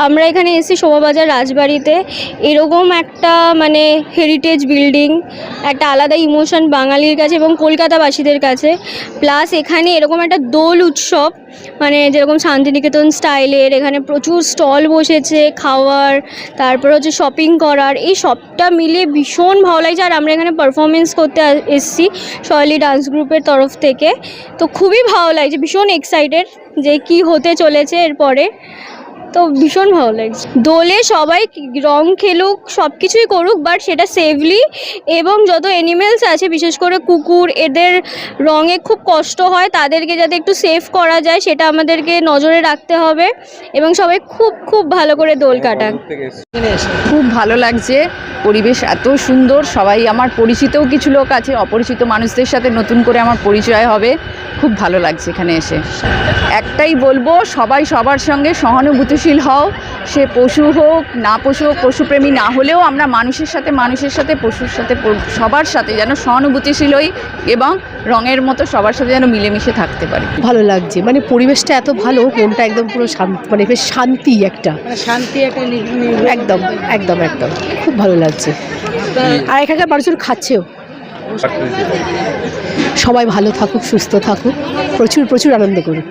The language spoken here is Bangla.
আমরা এখানে এসেছি শোভাবাজার রাজবাড়িতে। এরকম একটা মানে হেরিটেজ বিল্ডিং, একটা আলাদা ইমোশন বাঙালির কাছে এবং কলকাতাবাসীদের কাছে। প্লাস এখানে এরকম একটা দোল উৎসব, মানে যেরকম শান্তিনিকেতন স্টাইলের, এখানে প্রচুর স্টল বসেছে খাওয়ার, তারপর হচ্ছে শপিং করার, এই সবটা মিলে ভীষণ ভালো লাগছে। আর আমরা এখানে পারফরমেন্স করতে এসেছি শৈলী ডান্স গ্রুপের তরফ থেকে, তো খুবই ভালো লাগছে, ভীষণ এক্সাইটেড যে কি হতে চলেছে এরপরে। তো ভীষণ ভালো লাগছে। দোলে সবাই রং খেলুক, সব কিছুই করুক, বাট সেটা সেফলি, এবং যত অ্যানিমেলস আছে বিশেষ করে কুকুর, এদের রঙে খুব কষ্ট হয়, তাদেরকে যাতে একটু সেফ করা যায় সেটা আমাদেরকে নজরে রাখতে হবে, এবং সবাই খুব খুব ভালো করে দোল কাটাক। খুব ভালো লাগছে, পরিবেশ এত সুন্দর, সবাই আমার পরিচিতও কিছু লোক আছে, অপরিচিত মানুষদের সাথে নতুন করে আমার পরিচয় হবে, খুব ভালো লাগছে এখানে এসে। একটাই বলবো, সবাই সবার সঙ্গে সহানুভূতিশীল হও, সে পশু হোক না পশু হোক, পশুপ্রেমী না হলেও আমরা মানুষের সাথে পশুর সাথে সবার সাথে যেন সহানুভূতিশীল হই এবং রঙের মতো সবার সাথে যেন মিলেমিশে থাকতে পারি। ভালো লাগছে, মানে পরিবেশটা এত ভালো, মনটা একদম পুরো শান্তি, মানে বেশ শান্তি একটা একদম একদম একদম খুব ভালো লাগছে। আর এখানকার মানুষজন খাচ্ছেও। সবাই ভালো থাকুক, সুস্থ থাকুক, প্রচুর প্রচুর আনন্দ করুক।